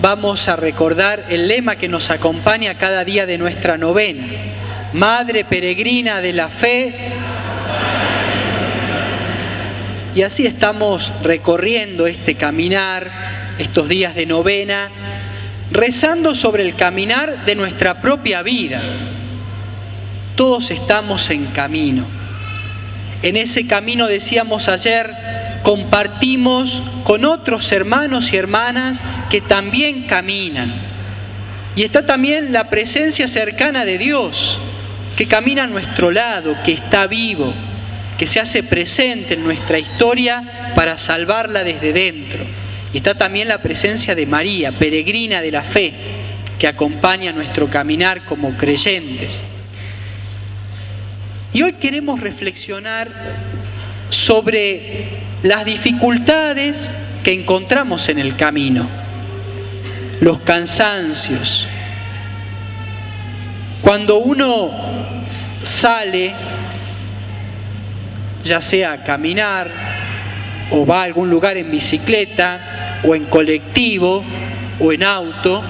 vamos a recordar el lema que nos acompaña cada día de nuestra novena. Madre peregrina de la fe. Y así estamos recorriendo este caminar, estos días de novena, rezando sobre el caminar de nuestra propia vida. Todos estamos en camino. En ese camino, decíamos ayer, compartimos con otros hermanos y hermanas que también caminan. Y está también la presencia cercana de Dios, que camina a nuestro lado, que está vivo, que se hace presente en nuestra historia para salvarla desde dentro. Y está también la presencia de María, peregrina de la fe, que acompaña nuestro caminar como creyentes. Y hoy queremos reflexionar sobre las dificultades que encontramos en el camino, los cansancios. Cuando uno sale, ya sea a caminar, o va a algún lugar en bicicleta, o en colectivo, o en auto,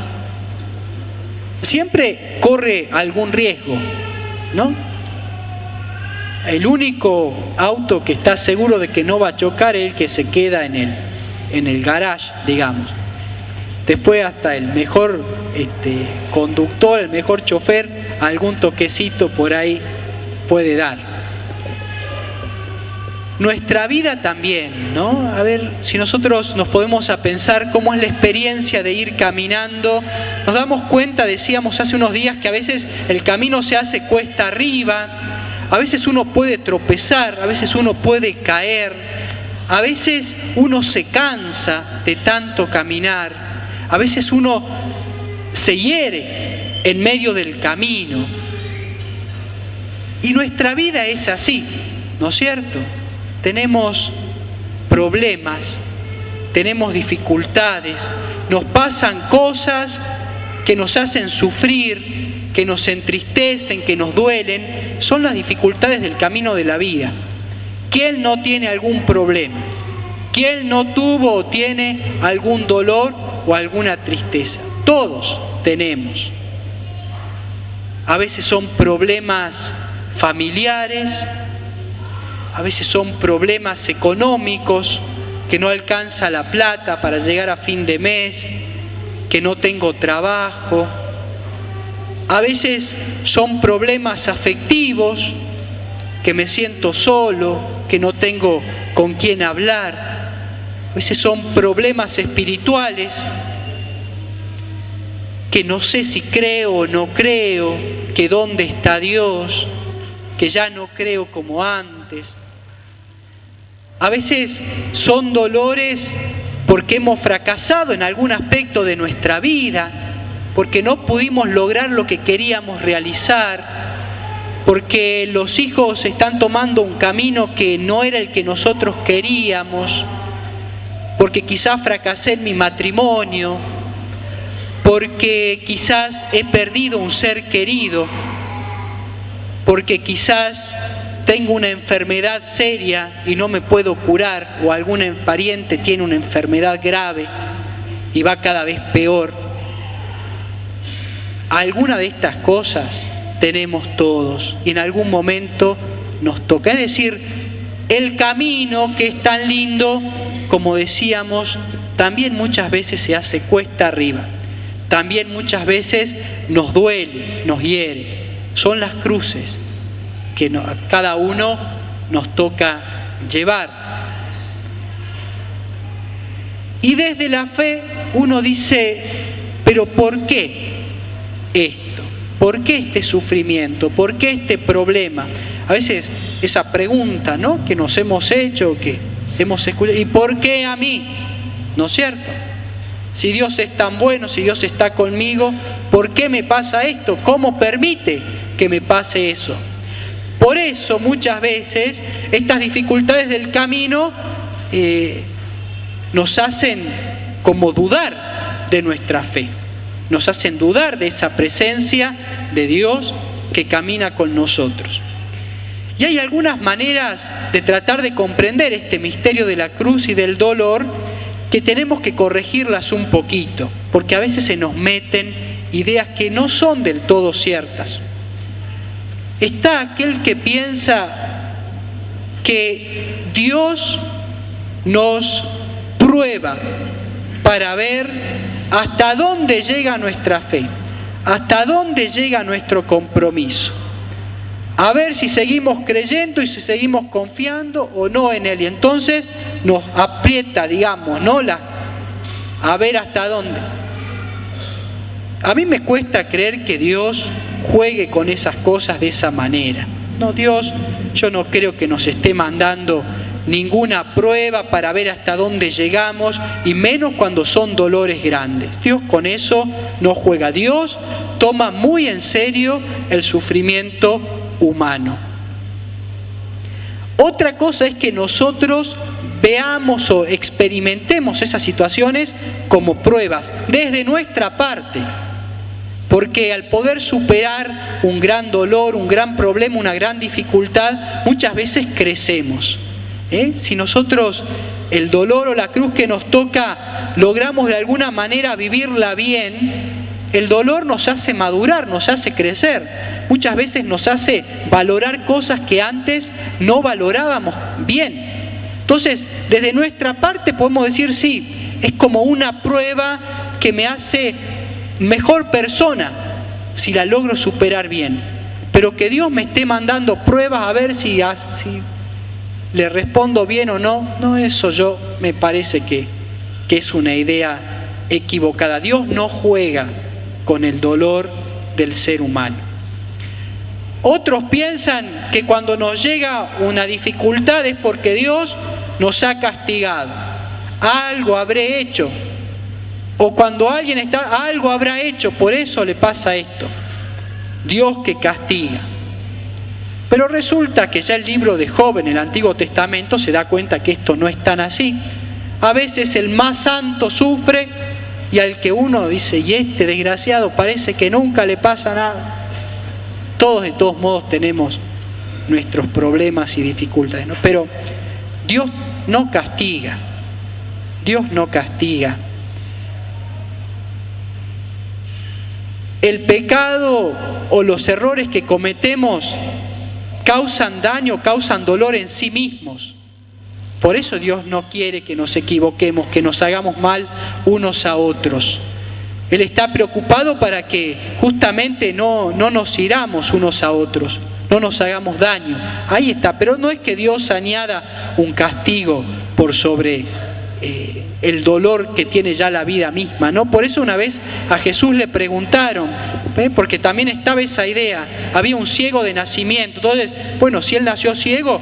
siempre corre algún riesgo, ¿no? El único auto que está seguro de que no va a chocar es el que se queda en el garage, digamos. Después hasta el mejor conductor, el mejor chofer, algún toquecito por ahí puede dar. Nuestra vida también, ¿no? A ver, si nosotros nos podemos a pensar cómo es la experiencia de ir caminando, nos damos cuenta, decíamos hace unos días, que a veces el camino se hace cuesta arriba, a veces uno puede tropezar, a veces uno puede caer, a veces uno se cansa de tanto caminar, a veces uno se hiere en medio del camino. Y nuestra vida es así, ¿no es cierto? Tenemos problemas, tenemos dificultades, nos pasan cosas que nos hacen sufrir, que nos entristecen, que nos duelen. Son las dificultades del camino de la vida. ¿Quién no tiene algún problema? ¿Quién no tuvo o tiene algún dolor o alguna tristeza? Todos tenemos. A veces son problemas familiares, a veces son problemas económicos, que no alcanza la plata para llegar a fin de mes, que no tengo trabajo. A veces son problemas afectivos, que me siento solo, que no tengo con quién hablar. A veces son problemas espirituales, que no sé si creo o no creo, que dónde está Dios, que ya no creo como antes. A veces son dolores porque hemos fracasado en algún aspecto de nuestra vida, porque no pudimos lograr lo que queríamos realizar, porque los hijos están tomando un camino que no era el que nosotros queríamos, porque quizás fracasé en mi matrimonio, porque quizás he perdido un ser querido, porque quizás tengo una enfermedad seria y no me puedo curar, o algún pariente tiene una enfermedad grave y va cada vez peor. Alguna de estas cosas tenemos todos y en algún momento nos toca. Es decir, el camino, que es tan lindo, como decíamos, también muchas veces se hace cuesta arriba. También muchas veces nos duele, nos hiere. Son las cruces que a cada uno nos toca llevar. Y desde la fe uno dice, pero ¿por qué esto? ¿Por qué este sufrimiento? ¿Por qué este problema? A veces esa pregunta, ¿no?, que nos hemos hecho, que hemos escuchado, ¿y por qué a mí? ¿No es cierto? Si Dios es tan bueno, si Dios está conmigo, ¿por qué me pasa esto? ¿Cómo permite que me pase eso? Por eso muchas veces estas dificultades del camino nos hacen como dudar de nuestra fe, nos hacen dudar de esa presencia de Dios que camina con nosotros. Y hay algunas maneras de tratar de comprender este misterio de la cruz y del dolor que tenemos que corregirlas un poquito, porque a veces se nos meten ideas que no son del todo ciertas. Está aquel que piensa que Dios nos prueba para ver hasta dónde llega nuestra fe, hasta dónde llega nuestro compromiso. A ver si seguimos creyendo y si seguimos confiando o no en Él. Y entonces nos aprieta, digamos, ¿no? A ver hasta dónde. A mí me cuesta creer que Dios juegue con esas cosas de esa manera. No, Dios, yo no creo que nos esté mandando ninguna prueba para ver hasta dónde llegamos, y menos cuando son dolores grandes. Dios con eso no juega. Dios toma muy en serio el sufrimiento humano. Otra cosa es que nosotros veamos o experimentemos esas situaciones como pruebas desde nuestra parte, porque al poder superar un gran dolor, un gran problema, una gran dificultad, muchas veces crecemos. Si nosotros el dolor o la cruz que nos toca logramos de alguna manera vivirla bien, el dolor nos hace madurar, nos hace crecer. Muchas veces nos hace valorar cosas que antes no valorábamos bien. Entonces, desde nuestra parte podemos decir, sí, es como una prueba que me hace mejor persona si la logro superar bien. Pero que Dios me esté mandando pruebas a ver si le respondo bien o no, eso yo me parece que es una idea equivocada. Dios no juega con el dolor del ser humano. Otros piensan que cuando nos llega una dificultad es porque Dios nos ha castigado. Algo habré hecho. O cuando alguien algo habrá hecho, por eso le pasa esto. Dios que castiga. Pero resulta que ya el libro de Job en el Antiguo Testamento se da cuenta que esto no es tan así. A veces el más santo sufre y al que uno dice, y este desgraciado parece que nunca le pasa nada. Todos de todos modos tenemos nuestros problemas y dificultades, ¿no? Pero Dios no castiga. Dios no castiga. El pecado o los errores que cometemos causan daño, causan dolor en sí mismos. Por eso Dios no quiere que nos equivoquemos, que nos hagamos mal unos a otros. Él está preocupado para que justamente no nos hiramos unos a otros, no nos hagamos daño. Ahí está, pero no es que Dios añada un castigo por sobre el dolor que tiene ya la vida misma, ¿no? Por eso una vez a Jesús le preguntaron, porque también estaba esa idea, había un ciego de nacimiento. Entonces, bueno, si él nació ciego,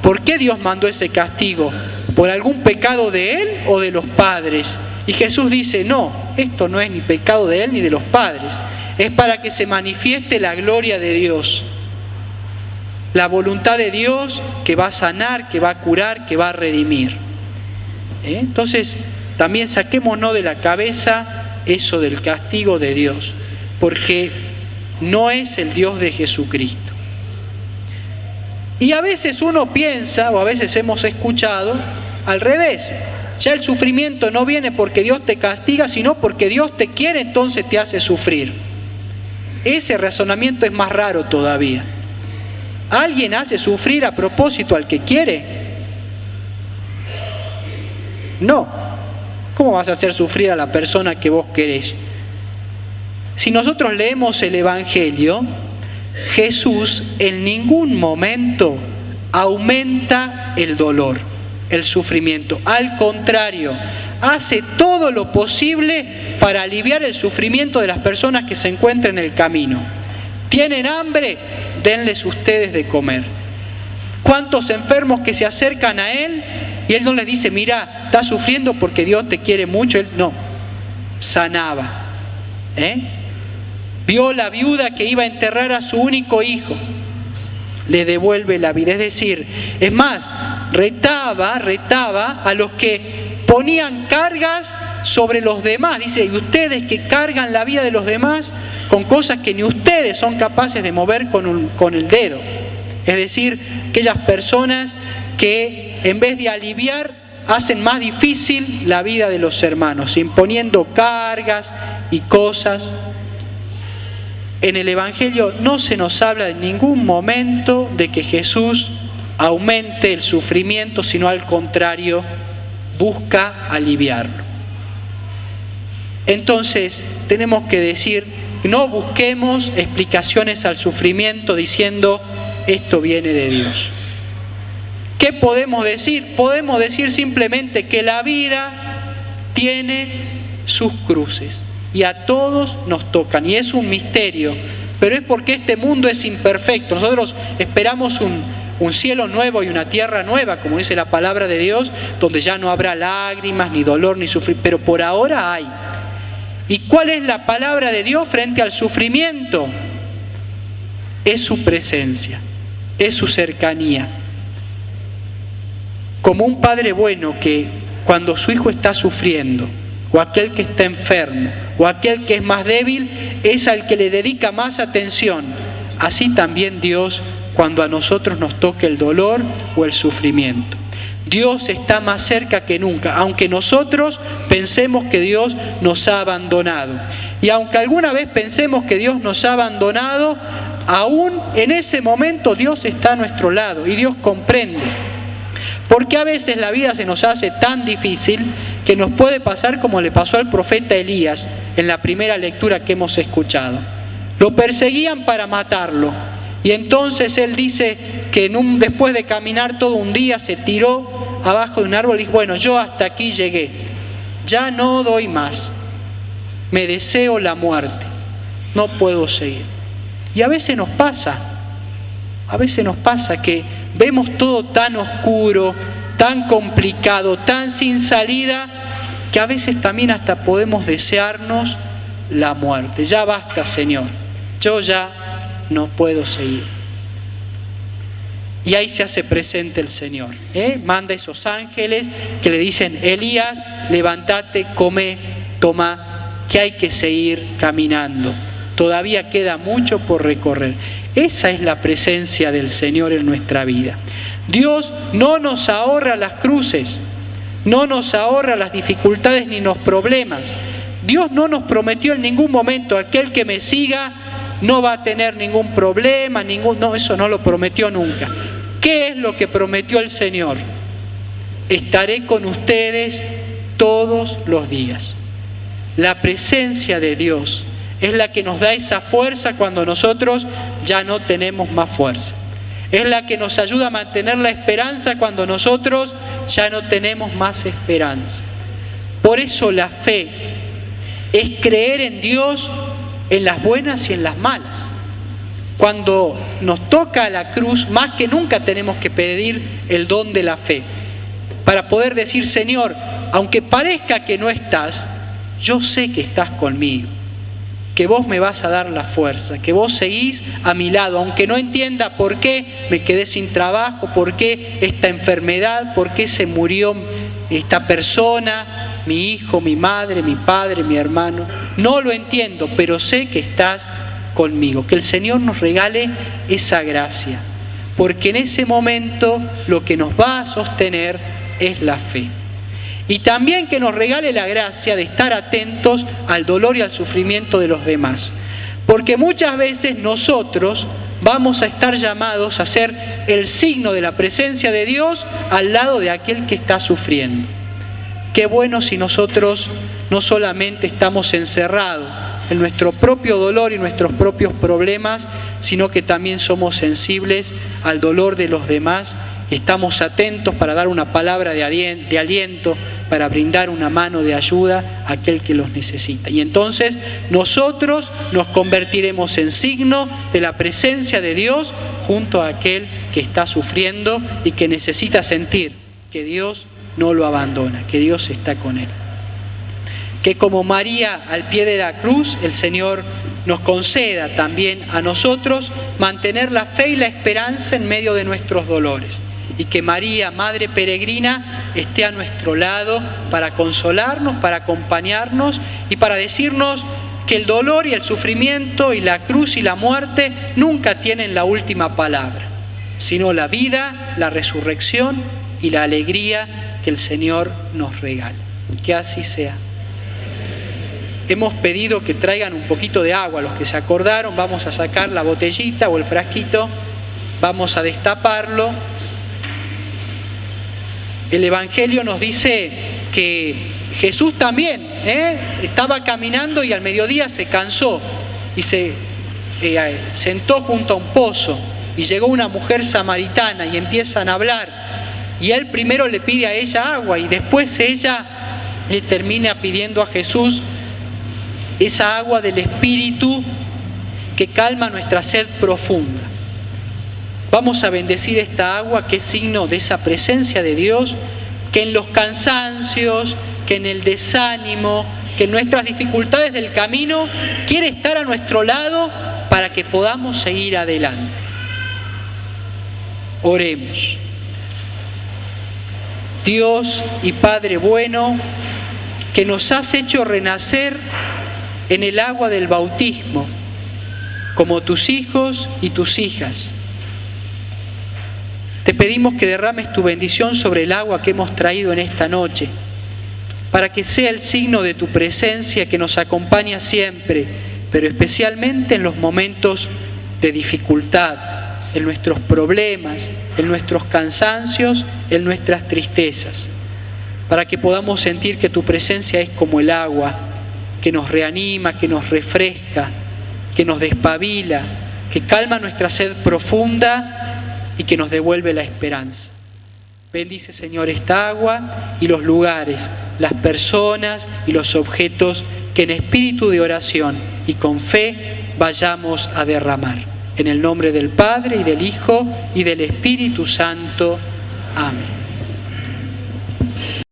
¿por qué Dios mandó ese castigo? ¿Por algún pecado de él o de los padres? Y Jesús dice, no, esto no es ni pecado de él ni de los padres, es para que se manifieste la gloria de Dios, la voluntad de Dios que va a sanar, que va a curar, que va a redimir. Entonces, también saquémonos de la cabeza eso del castigo de Dios, porque no es el Dios de Jesucristo. Y a veces uno piensa, o a veces hemos escuchado, al revés. Ya el sufrimiento no viene porque Dios te castiga, sino porque Dios te quiere, entonces te hace sufrir. Ese razonamiento es más raro todavía. ¿Alguien hace sufrir a propósito al que quiere? No. ¿Cómo vas a hacer sufrir a la persona que vos querés? Si nosotros leemos el Evangelio, Jesús en ningún momento aumenta el dolor, el sufrimiento. Al contrario, hace todo lo posible para aliviar el sufrimiento de las personas que se encuentran en el camino. ¿Tienen hambre? Denles ustedes de comer. ¿Cuántos enfermos que se acercan a Él y Él no les dice, mira, estás sufriendo porque Dios te quiere mucho? Él no, sanaba. Vio la viuda que iba a enterrar a su único hijo, le devuelve la vida. Es decir, es más, retaba a los que ponían cargas sobre los demás. Dice, y ustedes que cargan la vida de los demás con cosas que ni ustedes son capaces de mover con el dedo. Es decir, aquellas personas que en vez de aliviar, hacen más difícil la vida de los hermanos, imponiendo cargas y cosas. En el Evangelio no se nos habla en ningún momento de que Jesús aumente el sufrimiento, sino al contrario, busca aliviarlo. Entonces, tenemos que decir, no busquemos explicaciones al sufrimiento diciendo, esto viene de Dios. ¿Qué podemos decir? Podemos decir simplemente que la vida tiene sus cruces y a todos nos tocan, y es un misterio, pero es porque este mundo es imperfecto. Nosotros esperamos un cielo nuevo y una tierra nueva, como dice la palabra de Dios, donde ya no habrá lágrimas, ni dolor, ni sufrir, pero por ahora hay. ¿Y cuál es la palabra de Dios frente al sufrimiento? Es su presencia, es su cercanía. Como un padre bueno que cuando su hijo está sufriendo, o aquel que está enfermo, o aquel que es más débil, es al que le dedica más atención. Así también Dios cuando a nosotros nos toque el dolor o el sufrimiento. Dios está más cerca que nunca, aunque nosotros pensemos que Dios nos ha abandonado. Y aunque alguna vez pensemos que Dios nos ha abandonado, aún en ese momento Dios está a nuestro lado y Dios comprende. Porque a veces la vida se nos hace tan difícil que nos puede pasar como le pasó al profeta Elías en la primera lectura que hemos escuchado. Lo perseguían para matarlo. Y entonces él dice que después de caminar todo un día se tiró abajo de un árbol y dijo, bueno, yo hasta aquí llegué, ya no doy más, me deseo la muerte, no puedo seguir. Y a veces nos pasa que vemos todo tan oscuro, tan complicado, tan sin salida, que a veces también hasta podemos desearnos la muerte. Ya basta, Señor, yo ya no puedo seguir. Y ahí se hace presente el Señor. Manda esos ángeles que le dicen, Elías, levántate, come, toma, que hay que seguir caminando. Todavía queda mucho por recorrer. Esa es la presencia del Señor en nuestra vida. Dios no nos ahorra las cruces, no nos ahorra las dificultades ni los problemas. Dios no nos prometió en ningún momento, aquel que me siga no va a tener ningún problema, no, eso no lo prometió nunca. ¿Qué es lo que prometió el Señor? Estaré con ustedes todos los días. La presencia de Dios es la que nos da esa fuerza cuando nosotros ya no tenemos más fuerza. Es la que nos ayuda a mantener la esperanza cuando nosotros ya no tenemos más esperanza. Por eso la fe es creer en Dios en las buenas y en las malas. Cuando nos toca la cruz, más que nunca tenemos que pedir el don de la fe para poder decir, Señor, aunque parezca que no estás, yo sé que estás conmigo, que vos me vas a dar la fuerza, que vos seguís a mi lado, aunque no entienda por qué me quedé sin trabajo, por qué esta enfermedad, por qué se murió esta persona, mi hijo, mi madre, mi padre, mi hermano. No lo entiendo, pero sé que estás conmigo. Que el Señor nos regale esa gracia, porque en ese momento lo que nos va a sostener es la fe. Y también que nos regale la gracia de estar atentos al dolor y al sufrimiento de los demás. Porque muchas veces nosotros vamos a estar llamados a ser el signo de la presencia de Dios al lado de aquel que está sufriendo. Qué bueno si nosotros no solamente estamos encerrados en nuestro propio dolor y nuestros propios problemas, sino que también somos sensibles al dolor de los demás. Estamos atentos para dar una palabra de aliento, para brindar una mano de ayuda a aquel que los necesita. Y entonces nosotros nos convertiremos en signo de la presencia de Dios junto a aquel que está sufriendo y que necesita sentir que Dios no lo abandona, que Dios está con él. Que como María al pie de la cruz, el Señor nos conceda también a nosotros mantener la fe y la esperanza en medio de nuestros dolores. Y que María, Madre Peregrina, esté a nuestro lado para consolarnos, para acompañarnos y para decirnos que el dolor y el sufrimiento y la cruz y la muerte nunca tienen la última palabra, sino la vida, la resurrección y la alegría que el Señor nos regala. Que así sea. Hemos pedido que traigan un poquito de agua. Los que se acordaron, vamos a sacar la botellita o el frasquito, vamos a destaparlo. El Evangelio nos dice que Jesús también estaba caminando y al mediodía se cansó y se sentó junto a un pozo y llegó una mujer samaritana y empiezan a hablar y él primero le pide a ella agua y después ella le termina pidiendo a Jesús esa agua del Espíritu que calma nuestra sed profunda. Vamos a bendecir esta agua que es signo de esa presencia de Dios, que en los cansancios, que en el desánimo, que en nuestras dificultades del camino, quiere estar a nuestro lado para que podamos seguir adelante. Oremos. Dios y Padre bueno, que nos has hecho renacer en el agua del bautismo, como tus hijos y tus hijas. Te pedimos que derrames tu bendición sobre el agua que hemos traído en esta noche, para que sea el signo de tu presencia que nos acompaña siempre, pero especialmente en los momentos de dificultad, en nuestros problemas, en nuestros cansancios, en nuestras tristezas, para que podamos sentir que tu presencia es como el agua, que nos reanima, que nos refresca, que nos despabila, que calma nuestra sed profunda y que nos devuelve la esperanza. Bendice, Señor, esta agua y los lugares, las personas y los objetos que en espíritu de oración y con fe vayamos a derramar. En el nombre del Padre y del Hijo y del Espíritu Santo. Amén.